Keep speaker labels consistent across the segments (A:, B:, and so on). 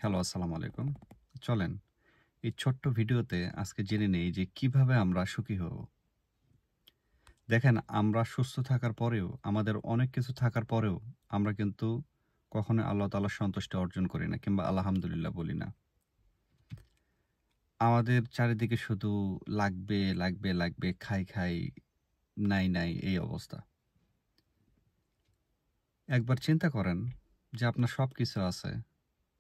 A: Hello, আসসালামু আলাইকুম। চলেন এই ছোট্ট ভিডিওতে আজকে জেনে নেই যে কিভাবে আমরা সুখী হব। দেখেন আমরা সুস্থ থাকার পরেও, আমাদের অনেক কিছু থাকার পরেও আমরা কিন্তু কখনোই আল্লাহ তাআলার সন্তুষ্টি অর্জন করি না কিংবা আলহামদুলিল্লাহ বলি না। আমাদের চারিদিকে শুধু লাগবে, লাগবে, লাগবে, খাই, খাই, নাই, নাই এই অবস্থা। একবার চিন্তা করেন যে আপনার সবকিছু আছে।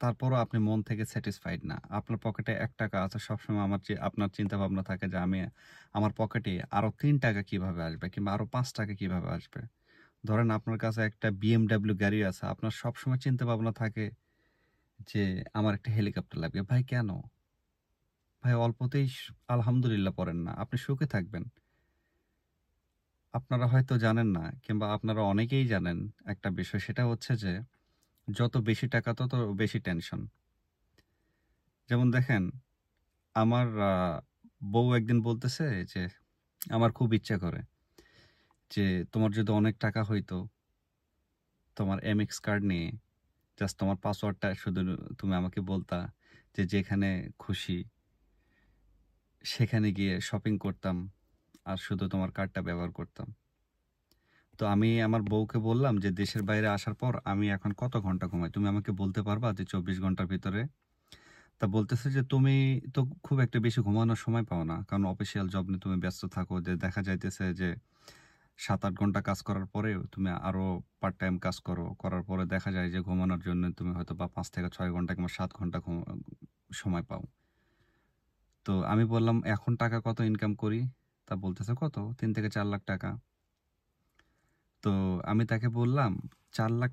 A: তারপরও আপনি মন থেকে স্যাটিসফাইড না। আপনার পকেটে ৳১ আছে সবসময় আপনার চিন্তাভাবনা থাকে যে আমার পকেটে আরো ৳৩ কিভাবে আসবে কিংবা আরো ৳৫ কিভাবে আসবে। ধরেন আপনার কাছে একটা BMW গাড়ি আছে। আপনার সবসময় চিন্তাভাবনা থাকে যে আমার একটা হেলিকপ্টার লাগবে। ভাই কেন? ভাই অল্পতেই আলহামদুলিল্লাহ পড়েন না। আপনি সুখে থাকবেন। আপনারা হয়তো জানেন না কিংবা আপনারা অনেকেই জানেন একটা বিষয়, সেটা হচ্ছে যে যত বেশি টাকা তত বেশি টেনশন। যেমন দেখেন আমার বউ একদিন বলতেছে যে, "আমার খুব ইচ্ছা করে যে তোমার যদি অনেক টাকা হইতো, তোমার এমএক্স কার্ড নিয়ে জাস্ট তোমার পাসওয়ার্ডটা শুধু তুমি আমাকে বলতা যে যেখানে খুশি সেখানে গিয়ে শপিং করতাম আর শুধু তোমার কার্ডটা ব্যবহার করতাম।" তো আমি আমার বউকে বললাম যে, "দেশের বাইরে আসার পর আমি এখন কত ঘন্টা ঘুমাই? তুমি আমাকে বলতে পারবা যে ২৪ ঘন্টার ভিতরে?" তা বলতেছে যে, "তুমি তো খুব একটা বেশি ঘুমানোর সময় পাও না। কারণ অফিসিয়াল জব নিয়ে তুমি ব্যস্ত থাকো। যে দেখা যাইতেছে যে ৭-৮ ঘন্টা কাজ করার পরেও তুমি আরো পার্ট টাইম কাজ করো। করার পরে দেখা যায় যে ঘুমানোর জন্য তুমি হয়তোবা ৫ থেকে ৬ ঘন্টা কিংবা ৭ ঘন্টা সময় পাও।" তো আমি বললাম, "এখন টাকা কত ইনকাম করি?" তা বলতেছে, "কত? ৩ থেকে ৪ লাখ টাকা।" তো আমি তাকে বললাম, ৳৪ লাখ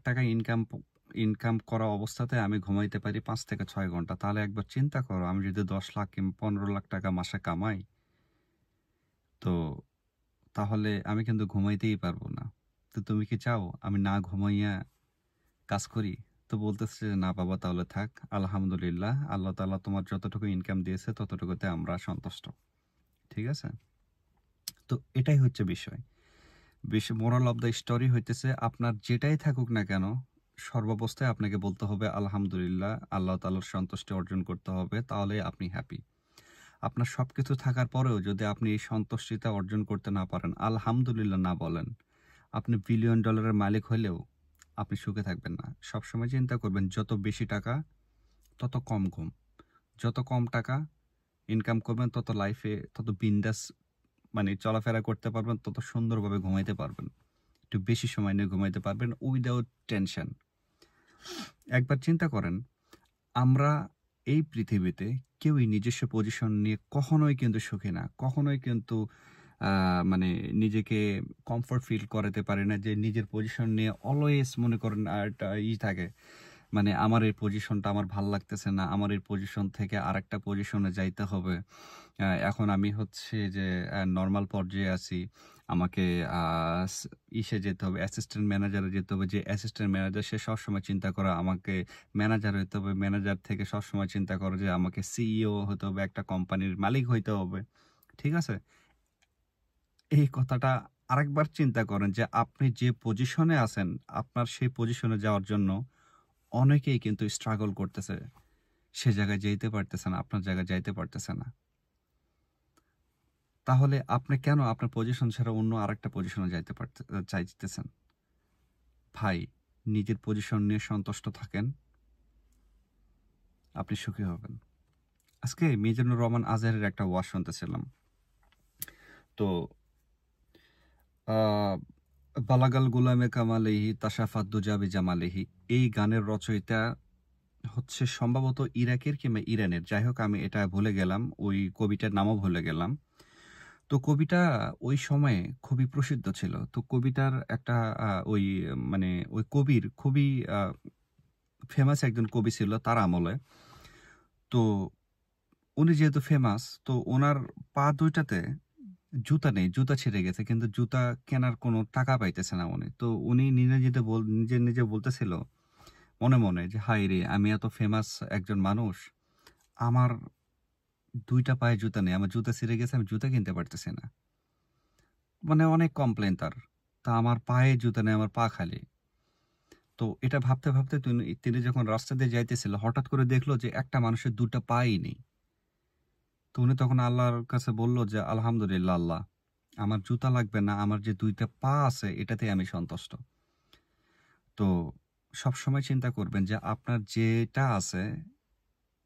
A: ইনকাম করা অবস্থাতে আমি ঘুমাইতে পারি ৫ থেকে ৬ ঘন্টা। তাহলে একবার চিন্তা করো আমি যদি ১০ লাখ কিংবা ১৫ লাখ টাকা মাসে কামাই, তো তাহলে আমি কিন্তু ঘুমাইতেই পারবো না। তো তুমি কি চাও আমি না ঘুমাইয়া কাজ করি? তো বলতেছে যে, "না বাবা তাহলে থাক। আলহামদুলিল্লাহ। আল্লাহ তাআলা তোমার যতটুকু ইনকাম দিয়েছে ততটুকুতে আমরা সন্তুষ্ট।" ঠিক আছে? তো এটাই হচ্ছে বিষয়। মোরাল অফ দ্যা স্টোরি হইতেছে আপনার যেটাই থাকুক না কেন, সর্বাবস্থায় আপনাকে বলতে হবে আলহামদুলিল্লাহ, আল্লাহ তাআলার সন্তুষ্টি অর্জন করতে হবে, তাহলেই আপনি হ্যাপি। আপনার সবকিছু থাকার পরেও যদি আপনি এই সন্তুষ্টিটা অর্জন করতে না পারেন, আলহামদুলিল্লাহ না বলেন, আপনি বিলিয়ন ডলারের মালিক হইলেও আপনি সুখে থাকবেন না। সবসময় চিন্তা করবেন যত বেশি টাকা তত কম ঘুম। যত কম টাকা ইনকাম করবেন তত লাইফে তত বিন্দাস মানে চলাফেরা করতে পারবেন, তত সুন্দরভাবে ঘুমাইতে পারবেন। একটু বেশি সময় নিয়ে ঘুমাইতে পারবেন উইদাউট টেনশন। একবার চিন্তা করেন, আমরা এই পৃথিবীতে কেউই নিজস্ব পজিশন নিয়ে কখনোই কিন্তু সুখী না। কখনোই কিন্তু মানে নিজেকে কমফোর্ট ফিল করাতে পারি না যে নিজের পজিশন নিয়ে অলওয়েজ মনে করেন একটা থাকে। মানে আমার এই পজিশনটা আমার ভাল লাগতেছে না। আমার এই পজিশন থেকে আরেকটা পজিশনে যাইতে হবে। এখন আমি হচ্ছে যে নরমাল পর্যায়ে আছি। আমাকে আ স ইসে যেতে হবে, অ্যাসিস্ট্যান্ট ম্যানেজারে যেতে হবে। যে অ্যাসিস্ট্যান্ট ম্যানেজার সে সবসময় চিন্তা করে আমাকে ম্যানেজার হইতে হবে। ম্যানেজার থেকে সবসময় চিন্তা করে যে আমাকে সিইও হতে হবে, একটা কোম্পানির মালিক হইতে হবে। ঠিক আছে? এই কথাটা আরেকবার চিন্তা করেন যে আপনি যে পজিশনে আছেন, আপনার সেই পজিশনে যাওয়ার জন্য অনেকেই কিন্তু স্ট্রাগল করতেছে। সে জায়গায় যাইতে পারতেছে না, আপনার জায়গায় যাইতে পারতেছে না। তাহলে আপনি কেন আপনার পজিশন ছাড়া অন্য আরেকটা পজিশনে চাইতেছেন? ভাই, নিজের পজিশন নিয়ে সন্তুষ্ট থাকেন, আপনি সুখী হবেন। আজকে মিজানুর রহমান আজহারের একটা ওয়াজ শুনতেছিলাম। তো আ বালাগাল গুলামে কামালেহি তাশাফাত দুজা বিজামালিহি, এই গানের রচয়িতা হচ্ছে সম্ভবত ইরাকের কিংবা ইরানের। যাই হোক আমি এটা ভুলে গেলাম। ওই কবিটার নামও ভুলে গেলাম। তো কবিটা ওই সময়ে খুবই প্রসিদ্ধ ছিল। তো কবিতার একটা ওই মানে ওই কবির খুবই আ ফেমাস একজন কবি ছিল তার আমলে। তো উনি যেহেতু ফেমাস, তো উনার পা ২ টাতে জুতা নেই। জুতা ছিঁড়ে গেছে। কিন্তু জুতা কেনার কোনো টাকা পাইতেছে না উনি। তো উনি নিজে বলতেছিল মনে, মনে যে, "হায়রে! আমি এত ফেমাস একজন মানুষ। আমার ২ টা পায়ে জুতা নেই। আমার জুতা ছিঁড়ে গেছে। আমি জুতা কিনতে পারতেছি না।" মানে অনেক কমপ্লেইন তার। তা আমার পায়ে জুতা নেই, আমার পা খালি। তো এটা ভাবতে, ভাবতে তিনি যখন রাস্তা দিয়ে যাইতেছিল হঠাৎ করে দেখলো যে একটা মানুষের ২ টা পাই নেই। তো উনি তখন আল্লাহর কাছে বলল যে, "আলহামদুলিল্লাহ আল্লাহ। আমার জুতা লাগবে না। আমার যে ২ টা পা আছে এটাতেই আমি সন্তুষ্ট।" তো সবসময় চিন্তা করবেন যে আপনার যেটা আছে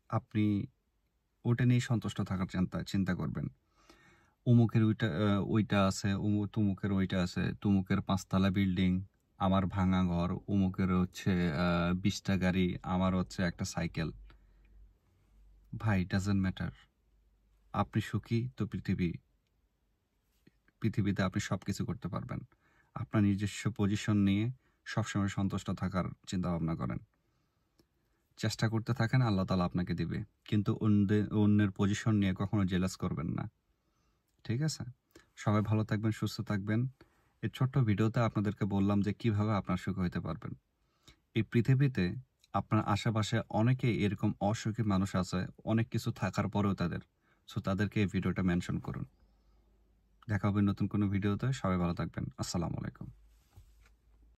A: আপনি ওটা নিয়েই সন্তুষ্ট থাকার চিন্তা করবেন। অমুকের ওইটা আছে, তমুকের ওইটা আছে, তমুকের ৫ তলা বিল্ডিং, আমার ভাঙা ঘর, অমুকের হচ্ছে ২০ টা গাড়ি, আমার হচ্ছে একটা সাইকেল। ভাই ডাজন্ট ম্যাটার। আপনি সুখী তো পৃথিবীতে আপনি সবকিছু করতে পারবেন। আপনার নিজস্ব পজিশন নিয়ে সবসময় সন্তুষ্ট থাকার চিন্তাভাবনা করেন। চেষ্টা করতে থাকেন, আল্লাহ তাআলা আপনাকে দিবে। কিন্তু অন্যের পজিশন নিয়ে কখনো জেলাস করবেন না। ঠিক আছে? সবাই ভালো থাকবেন, সুস্থ থাকবেন। এই ছোট্ট ভিডিওতে আপনাদেরকে বললাম যে কিভাবে আপনার সুখী হইতে পারবেন। এই পৃথিবীতে আপনার আশেপাশে অনেকেই এরকম অসুখী মানুষ আছে, অনেক কিছু থাকার পরেও তাদের। সো তাদেরকে এই ভিডিওটা মেনশন করুন। দেখা হবে নতুন কোনো ভিডিওতে। সবাই ভালো থাকবেন। আসসালামু আলাইকুম।